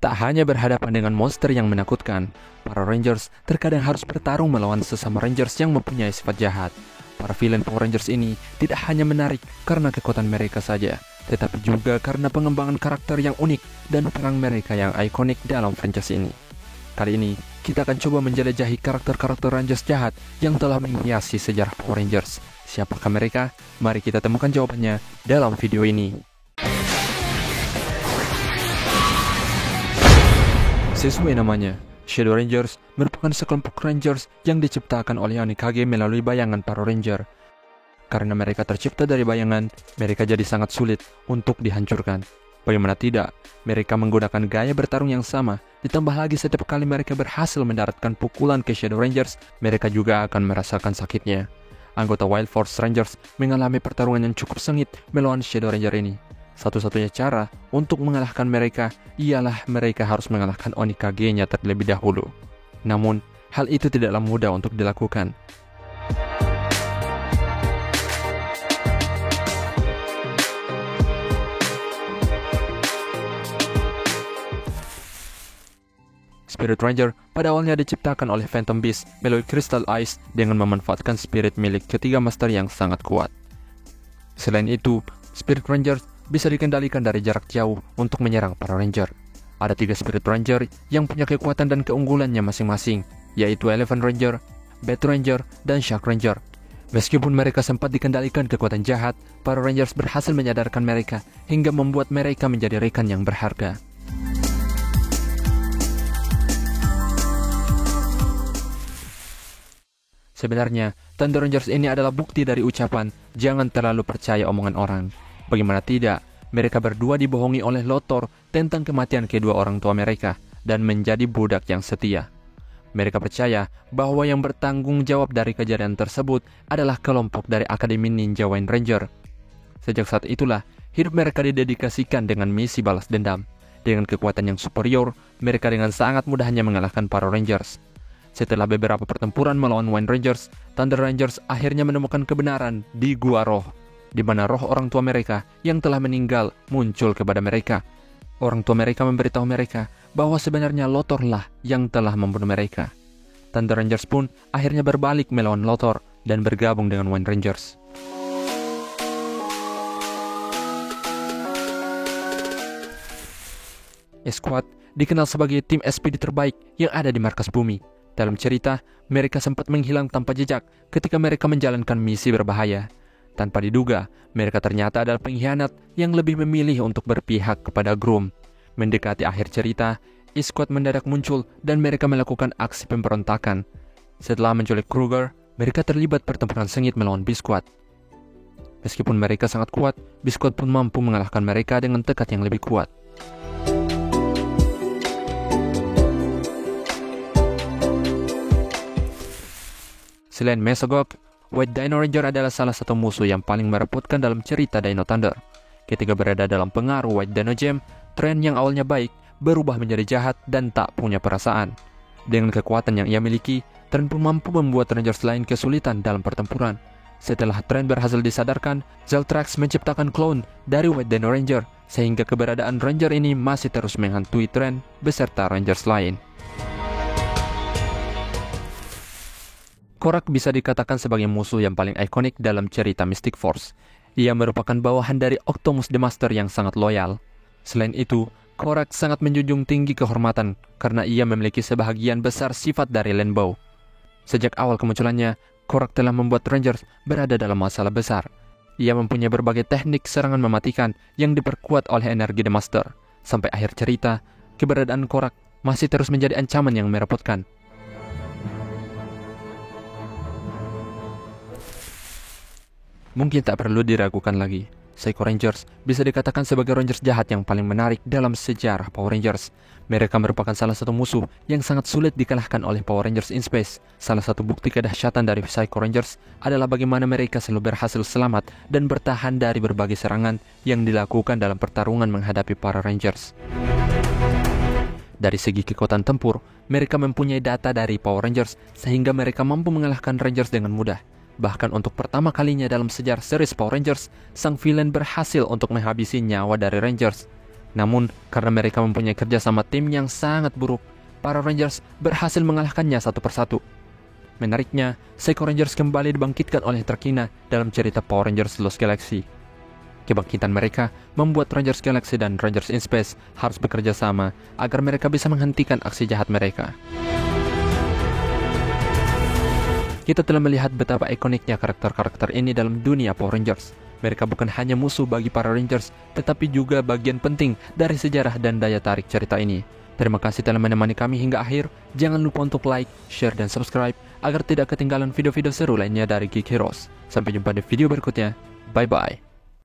Tak hanya berhadapan dengan monster yang menakutkan, para Rangers terkadang harus bertarung melawan sesama Rangers yang mempunyai sifat jahat. Para villain Power Rangers ini tidak hanya menarik karena kekuatan mereka saja, tetapi juga karena pengembangan karakter yang unik dan perang mereka yang ikonik dalam franchise ini. Kali ini, kita akan coba menjelajahi karakter-karakter Rangers jahat yang telah menghiasi sejarah Power Rangers. Siapakah mereka? Mari kita temukan jawabannya dalam video ini. Sesuai namanya, Shadow Rangers merupakan sekelompok Rangers yang diciptakan oleh Onikage melalui bayangan para Ranger. Karena mereka tercipta dari bayangan, mereka jadi sangat sulit untuk dihancurkan. Bagaimana tidak, mereka menggunakan gaya bertarung yang sama, ditambah lagi setiap kali mereka berhasil mendaratkan pukulan ke Shadow Rangers, mereka juga akan merasakan sakitnya. Anggota Wild Force Rangers mengalami pertarungan yang cukup sengit melawan Shadow Ranger ini. Satu-satunya cara untuk mengalahkan mereka ialah mereka harus mengalahkan Onikage-nya terlebih dahulu. Namun, hal itu tidaklah mudah untuk dilakukan. Spirit Ranger pada awalnya diciptakan oleh Phantom Beast melalui Crystal Ice dengan memanfaatkan spirit milik ketiga master yang sangat kuat. Selain itu, Spirit Ranger bisa dikendalikan dari jarak jauh untuk menyerang para Ranger. Ada 3 Spirit Ranger yang punya kekuatan dan keunggulannya masing-masing, yaitu Elephant Ranger, Bat Ranger, dan Shark Ranger. Meskipun mereka sempat dikendalikan kekuatan jahat, para Rangers berhasil menyadarkan mereka hingga membuat mereka menjadi rekan yang berharga. Sebenarnya, Thunder Rangers ini adalah bukti dari ucapan, jangan terlalu percaya omongan orang. Bagaimana tidak, mereka berdua dibohongi oleh Lothor tentang kematian kedua orang tua mereka dan menjadi budak yang setia. Mereka percaya bahwa yang bertanggung jawab dari kejadian tersebut adalah kelompok dari Akademi Ninja Wind Ranger. Sejak saat itulah, hidup mereka didedikasikan dengan misi balas dendam. Dengan kekuatan yang superior, mereka dengan sangat mudahnya mengalahkan para Rangers. Setelah beberapa pertempuran melawan Wind Rangers, Thunder Rangers akhirnya menemukan kebenaran di Gua Roh, di mana roh orang tua mereka yang telah meninggal muncul kepada mereka. Orang tua mereka memberitahu mereka bahwa sebenarnya Lothor lah yang telah membunuh mereka. Thunder Rangers pun akhirnya berbalik melawan Lothor dan bergabung dengan Wind Rangers. Squad dikenal sebagai tim SPD terbaik yang ada di markas bumi. Dalam cerita, mereka sempat menghilang tanpa jejak ketika mereka menjalankan misi berbahaya. Tanpa diduga, mereka ternyata adalah pengkhianat yang lebih memilih untuk berpihak kepada Groom. Mendekati akhir cerita, Squad mendadak muncul dan mereka melakukan aksi pemberontakan. Setelah menculik Kruger, mereka terlibat pertempuran sengit melawan B-Squad. Meskipun mereka sangat kuat, B-Squad pun mampu mengalahkan mereka dengan tekad yang lebih kuat. Selain Mesogok, White Dino Ranger adalah salah satu musuh yang paling merepotkan dalam cerita Dino Thunder. Ketika berada dalam pengaruh White Dino Gem, Tren yang awalnya baik berubah menjadi jahat dan tak punya perasaan. Dengan kekuatan yang ia miliki, Tren pun mampu membuat Rangers lain kesulitan dalam pertempuran. Setelah Tren berhasil disadarkan, Zeltrax menciptakan klon dari White Dino Ranger, sehingga keberadaan Ranger ini masih terus menghantui Tren beserta Rangers lain. Korak bisa dikatakan sebagai musuh yang paling ikonik dalam cerita Mystic Force. Ia merupakan bawahan dari Octomus the Master yang sangat loyal. Selain itu, Korak sangat menjunjung tinggi kehormatan karena ia memiliki sebahagian besar sifat dari Lenbow. Sejak awal kemunculannya, Korak telah membuat Rangers berada dalam masalah besar. Ia mempunyai berbagai teknik serangan mematikan yang diperkuat oleh energi The Master. Sampai akhir cerita, keberadaan Korak masih terus menjadi ancaman yang merepotkan. Mungkin tak perlu diragukan lagi, Psycho Rangers bisa dikatakan sebagai Rangers jahat yang paling menarik dalam sejarah Power Rangers. Mereka merupakan salah satu musuh yang sangat sulit dikalahkan oleh Power Rangers in Space. Salah satu bukti kedahsyatan dari Psycho Rangers adalah bagaimana mereka selalu berhasil selamat dan bertahan dari berbagai serangan yang dilakukan dalam pertarungan menghadapi para Rangers. Dari segi kekuatan tempur, mereka mempunyai data dari Power Rangers sehingga mereka mampu mengalahkan Rangers dengan mudah. Bahkan untuk pertama kalinya dalam sejarah series Power Rangers, sang villain berhasil untuk menghabisi nyawa dari Rangers. Namun, karena mereka mempunyai kerjasama tim yang sangat buruk, para Rangers berhasil mengalahkannya satu persatu. Menariknya, Psycho Rangers kembali dibangkitkan oleh Trakina dalam cerita Power Rangers Lost Galaxy. Kebangkitan mereka membuat Rangers Galaxy dan Rangers in Space harus bekerja sama agar mereka bisa menghentikan aksi jahat mereka. Kita telah melihat betapa ikoniknya karakter-karakter ini dalam dunia Power Rangers. Mereka bukan hanya musuh bagi para Rangers, tetapi juga bagian penting dari sejarah dan daya tarik cerita ini. Terima kasih telah menemani kami hingga akhir. Jangan lupa untuk like, share, dan subscribe agar tidak ketinggalan video-video seru lainnya dari Geek Heroes. Sampai jumpa di video berikutnya. Bye-bye.